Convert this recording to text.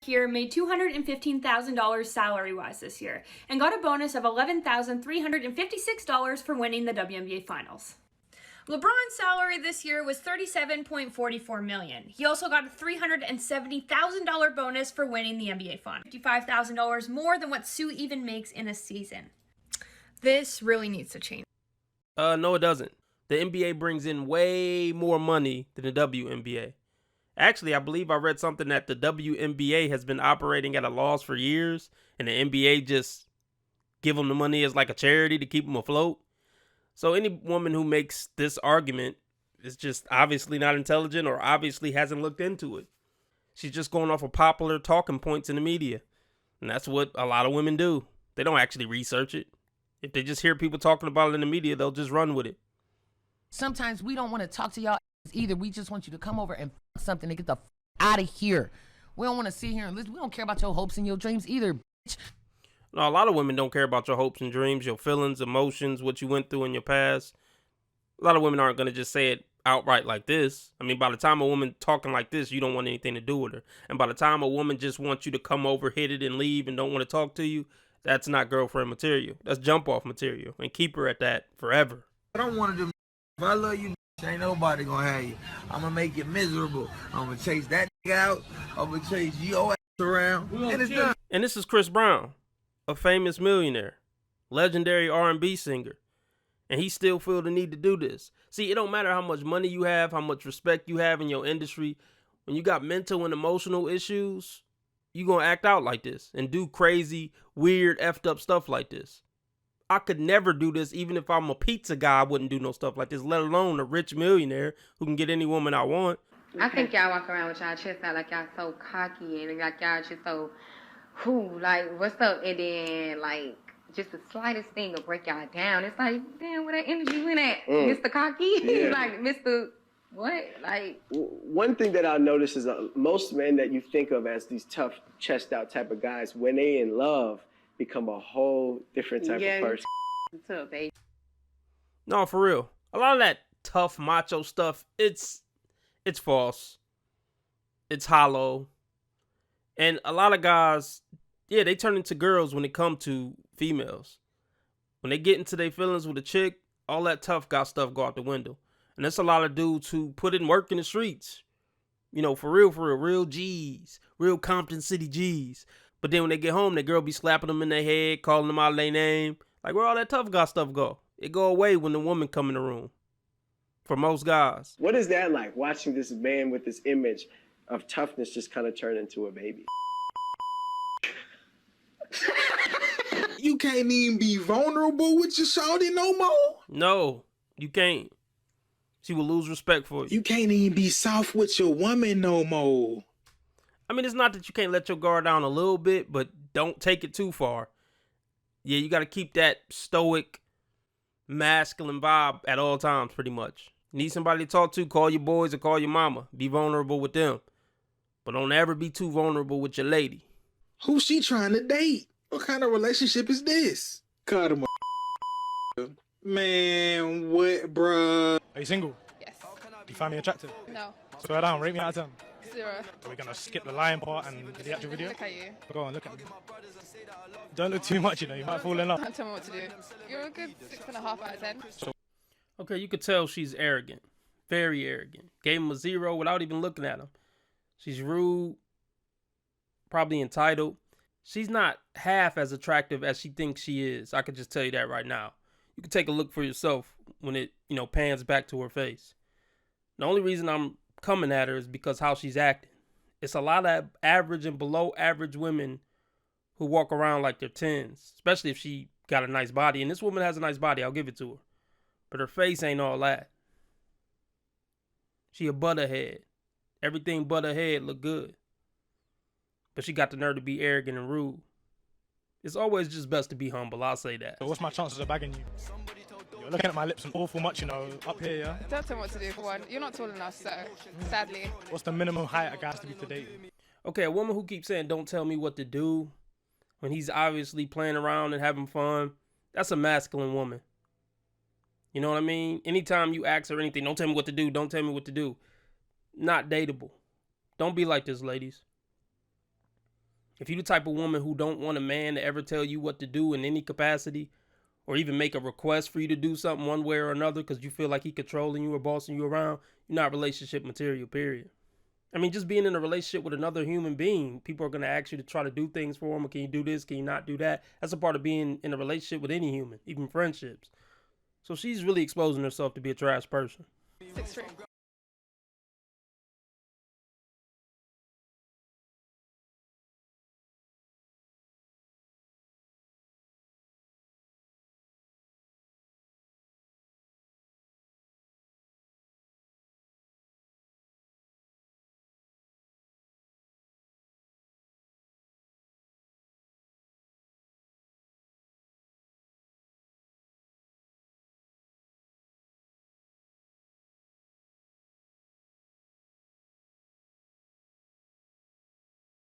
here made $215,000 salary-wise this year and got a bonus of $11,356 for winning the WNBA Finals. LeBron's salary this year was $37.44 million. He also got a $370,000 bonus for winning the NBA Finals, $55,000 more than what Sue even makes in a season. This really needs to change. No, it doesn't. The NBA brings in way more money than the WNBA. Actually, I believe I read something that the WNBA has been operating at a loss for years, and the NBA just give them the money as like a charity to keep them afloat. So any woman who makes this argument is just obviously not intelligent or obviously hasn't looked into it. She's just going off of popular talking points in the media. And that's what a lot of women do. They don't actually research it. If they just hear people talking about it in the media, they'll just run with it. Sometimes we don't want to talk to y'all either. We just want you to come over and something to get the out of here. We don't want to sit here and listen. We don't care about your hopes and your dreams either, bitch. No, a lot of women don't care about your hopes and dreams, your feelings, emotions, what you went through in your past. A lot of women aren't going to just say it outright like this. I mean, by the time a woman talking like this, you don't want anything to do with her. And by the time a woman just wants you to come over, hit it, and leave and don't want to talk to you, that's not girlfriend material. That's jump off material. And keep her at that forever. I don't want to do. If I love you, ain't nobody gonna have you. I'm gonna make you miserable. I'm gonna chase that out. I'm gonna chase your ass around. And it's done. And this is Chris Brown, a famous millionaire, legendary R&B singer. And he still feel the need to do this. See, it don't matter how much money you have, how much respect you have in your industry. When you got mental and emotional issues, you gonna act out like this and do crazy, weird, effed up stuff like this. I could never do this. Even if I'm a pizza guy, I wouldn't do no stuff like this, let alone a rich millionaire who can get any woman I want. I think y'all walk around with y'all chest out like y'all so cocky and like y'all just so, like, what's up? And then, like, just the slightest thing will break y'all down. It's like, damn, where that energy went at? Mr. Cocky? Yeah. Like, Mr. What? Like, one thing that I notice is most men that you think of as these tough, chest out type of guys, when they in love, become a whole different type of person. Tough, baby. No, for real. A lot of that tough macho stuff, it's false. It's hollow. And a lot of guys, yeah, they turn into girls when it comes to females. When they get into their feelings with a chick, all that tough guy stuff go out the window. And there's a lot of dudes who put in work in the streets. You know, for real G's. Real Compton City G's. But then when they get home, the girl be slapping them in their head, calling them out their name. Like, where all that tough guy stuff go? It go away when the woman come in the room. For most guys. What is that like, watching this man with this image of toughness just kind of turn into a baby? You can't even be vulnerable with your shawty no more. No, you can't. She will lose respect for you. You can't even be soft with your woman no more. I mean, it's not that you can't let your guard down a little bit, but don't take it too far. Yeah, you got to keep that stoic, masculine vibe at all times, pretty much. Need somebody to talk to, call your boys or call your mama. Be vulnerable with them. But don't ever be too vulnerable with your lady. Who's she trying to date? What kind of relationship is this? Cut him a man, what, bruh? Are you single? Yes. Do you find me attractive? No. Swear down, rate me out of 10. 0. Are we going to skip the lying part and the actual video? Look at you. Go on, look at me. Don't look too much, you know, you might fall in love. Don't tell me what to do. You're a good 6.5 out of 10. Okay, you could tell she's arrogant. Very arrogant. Gave him a 0 without even looking at him. She's rude. Probably entitled. She's not half as attractive as she thinks she is. I could just tell you that right now. You can take a look for yourself when it, pans back to her face. The only reason I'm coming at her is because how she's acting. It's a lot of average and below average women who walk around like they're 10s, especially if she got a nice body. And this woman has a nice body, I'll give it to her. But her face ain't all that. She a butterhead. Everything but her head look good. But she got the nerve to be arrogant and rude. It's always just best to be humble, I'll say that. So what's my chances of bagging you? You're looking at my lips an awful much, up here, yeah? Don't tell me what to do for one. You're not tall enough, so sadly. What's the minimum height a guy has to be to date you? Okay, a woman who keeps saying, don't tell me what to do, when he's obviously playing around and having fun, that's a masculine woman. You know what I mean? Anytime you ask her anything, don't tell me what to do, don't tell me what to do. Not dateable. Don't be like this, ladies. If you the type of woman who don't want a man to ever tell you what to do in any capacity, or even make a request for you to do something one way or another because you feel like he controlling you or bossing you around, you're not relationship material, period. I mean, just being in a relationship with another human being, people are going to ask you to try to do things for them. Or can you do this? Can you not do that? That's a part of being in a relationship with any human, even friendships. So she's really exposing herself to be a trash person. 6'3".